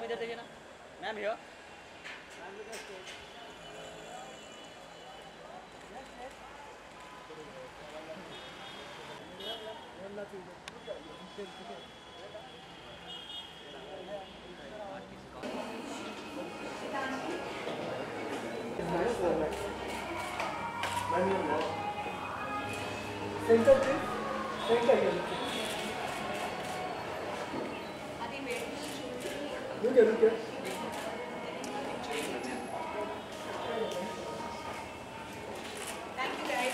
इधर देखिए ना मैम हियर सेंटर पे सेंटर रुके रुके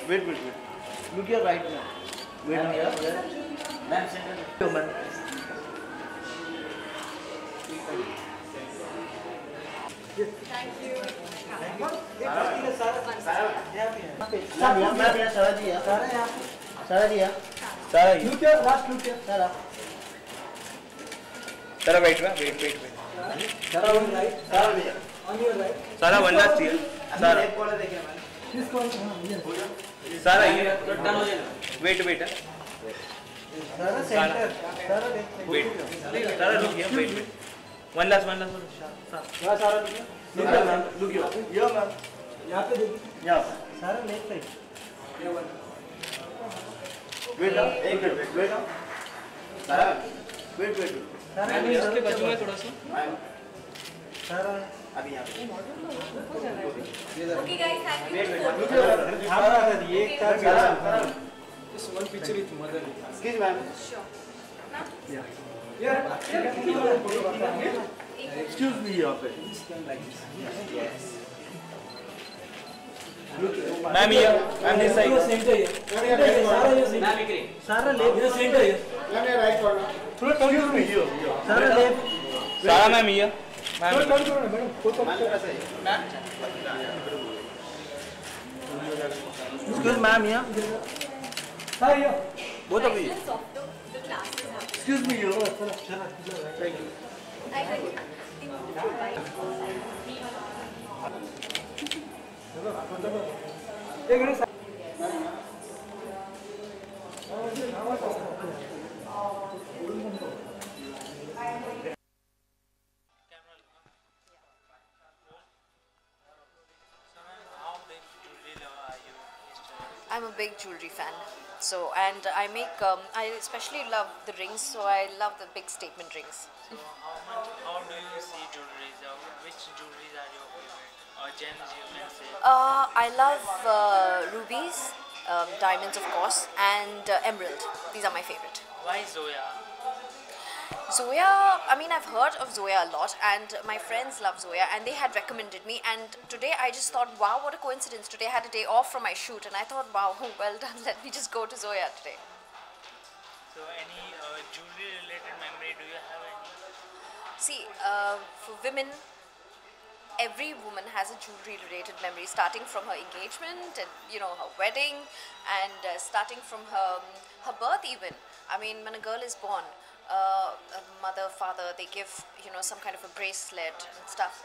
wait look your right now wait here ma'am center ma'am Sara, wait. Sara on right. On your right. Sara, one last here. Sara. This one. Yes. Sara, here. Wait. Sara center. Sara left. Wait. Sara, look here. Wait. One last. यहाँ Sara look here. Here ma'am. यहाँ पे देखिए. Yeah. Sara left side. Wait. Sara. Wait. Sara इसके बचूंगा थोड़ा सा. Sara. अभी यहाँ पे. Okay guys, thank you. Sara ये क्या Sara. Just one picture with mother. Excuse ma'am. Sure. Excuse me यहाँ पे. Yes. Ma'am here. Ma'am this side. Center here. Sara left. Here center here. Excuse me here. Sara left. Sara ma'am here. Ma'am. Excuse ma'am here. Sara here. Both of you. The classes have. Excuse me here. Thank you. एक minute. I'm a big jewelry fan. So, and I make, I especially love the rings, so I love the big statement rings. So how do you see jewelry? Which jewelries are your favorite? Or gems you can say? I love rubies, diamonds of course, and emerald. These are my favorite. Why Zoya? Zoya, I mean I've heard of Zoya a lot and my friends love Zoya and they had recommended me, and today I just thought, wow, what a coincidence. Today I had a day off from my shoot and I thought, wow, well done, let me just go to Zoya today. So any jewelry related memory do you have any? See, for women, every woman has a jewelry related memory, starting from her engagement and her wedding, and starting from her birth even. I mean, when a girl is born, a mother, father, they give some kind of a bracelet and stuff.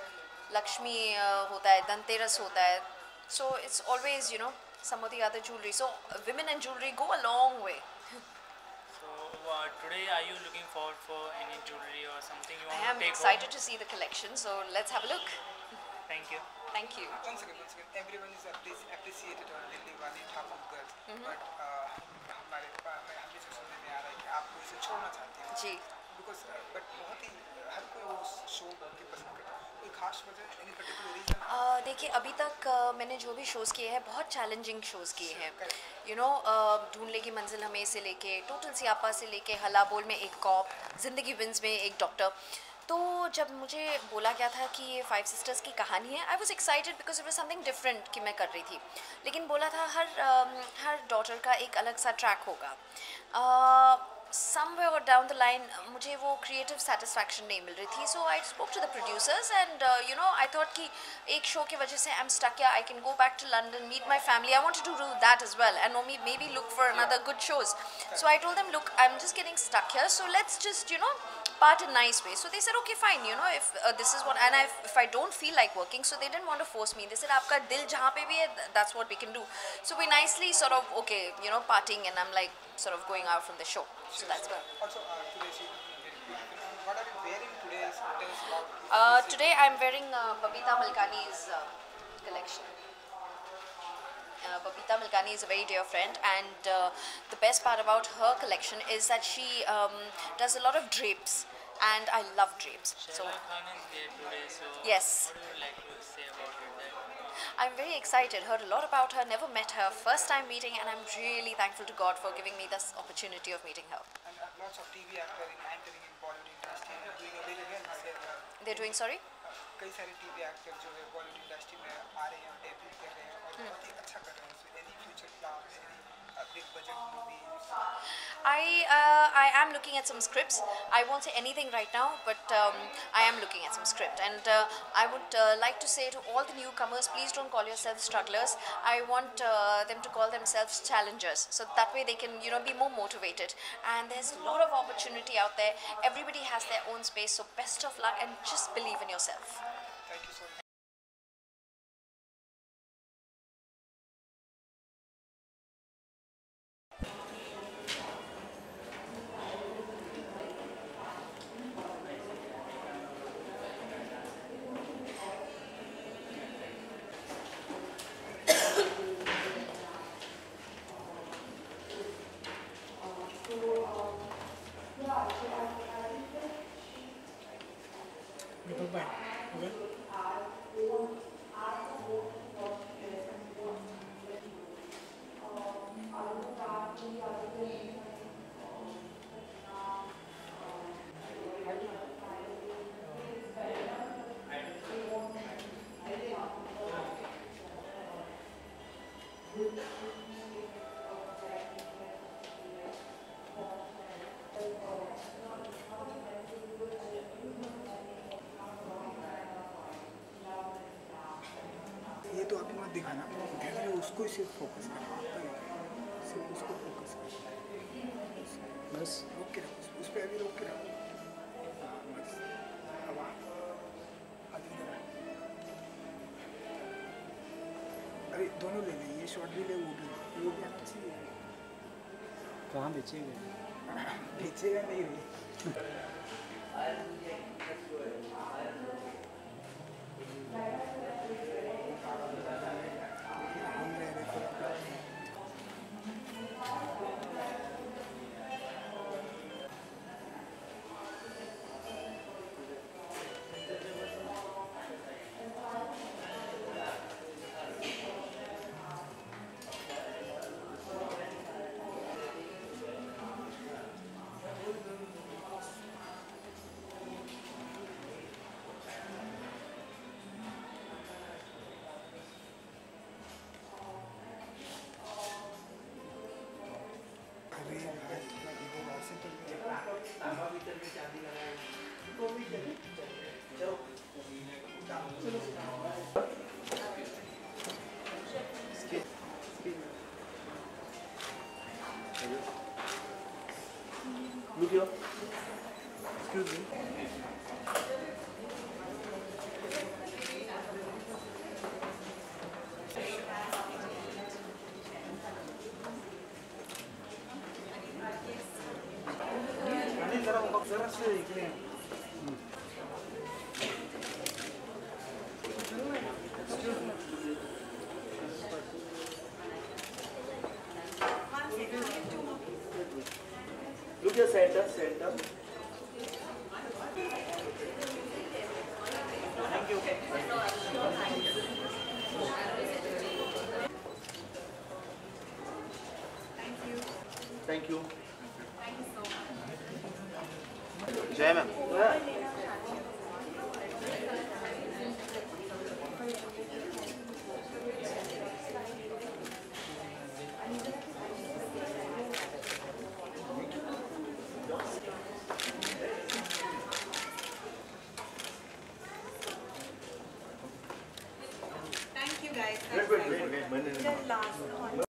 Lakshmi hota hai, Dhanteras hota hai. So it's always some of the other jewelry. So women and jewelry go a long way. So today are you looking forward for any jewelry or something you want I am to take excited home? to see the collection, so let's have a look. Thank you. Thank you. Once again, everyone is appreciated on Dilliwali Thakur girl, but हमारे हमें जो सुनने में आ रहा है कि आप इसे छोड़ना चाहती हो, जी. because but बहुत ही हर कोई वो शो बहुत ही पसंद करता है, कोई खास वजह any particular reason? देखिए अभी तक मैंने जो भी शोज़ किए हैं बहुत चैलेंजिंग शोज़ किए हैं. ढूंढ लेगी मंजिल हमें से लेके, टोटल सियापा से लेके, हला बोल में एक कॉप, ज़िंदगी विंस में एक डॉक्टर. तो जब मुझे बोला गया था कि ये 5 सिस्टर्स की कहानी है, I was excited because it was something different कि मैं कर रही थी. लेकिन बोला था हर डॉटर का एक अलग सा ट्रैक होगा. somewhere down the line मुझे वो creative satisfaction नहीं मिल रही थी. So I spoke to the producers and I thought कि एक show की वजह से I'm stuck here, I can go back to London, meet my family. I wanted to do that as well and maybe look for another good shows. So I told them, look, I'm just getting stuck here, so let's just part in nice way. So they said, okay, fine, if this is what, and if I don't feel like working, so they didn't want to force me. They said, आपका दिल जहाँ पे भी है, that's what we can do. So we nicely sort of, okay, parting, and I'm like sort of going out from the show. So that's good. Also, today she very beautiful. what are you wearing today? Tell us about Today I'm wearing Babita Malkani's collection. Babita Malkani is a very dear friend, and the best part about her collection is that she does a lot of drapes, and I love drapes. So Sherlock Holmes is there today, so yes, what would you like to say about it? I'm very excited. Heard a lot about her, never met her, first time meeting, and I'm really thankful to God for giving me this opportunity of meeting her. and lots of TV actor in anchoring in Bollywood industry doing a big again They're doing, sorry? कई सारे TV actor जो है Bollywood industry में आ रहे हैं debut कर रहे हैं और बहुत ही अच्छा कर रहे हैं so any future plan any big budget movie I am looking at some scripts. I won't say anything right now, but I am looking at some script, and I would like to say to all the newcomers, please don't call yourselves strugglers. I want them to call themselves challengers, so that way they can, you know, be more motivated. And there's a lot of opportunity out there. Everybody has their own space, so best of luck and just believe in yourself. Thank you so much ये तो अभी मत दिखाना कैमरे उसको ही सिर्फ focus करना सिर्फ उसको फोकस करना बस रोक के रखो उस पर अभी रोक के रखो हाँ, बस अब आगे इधर आ। अरे दोनों ले ले ये शॉट भी ले वो भी आना चाहिए कहाँ बेचेगा बेचेगा नहीं हुई Look here. Excuse me. जरा से इकडे Look here, center. Thank you Thank you. जय मैम Yeah.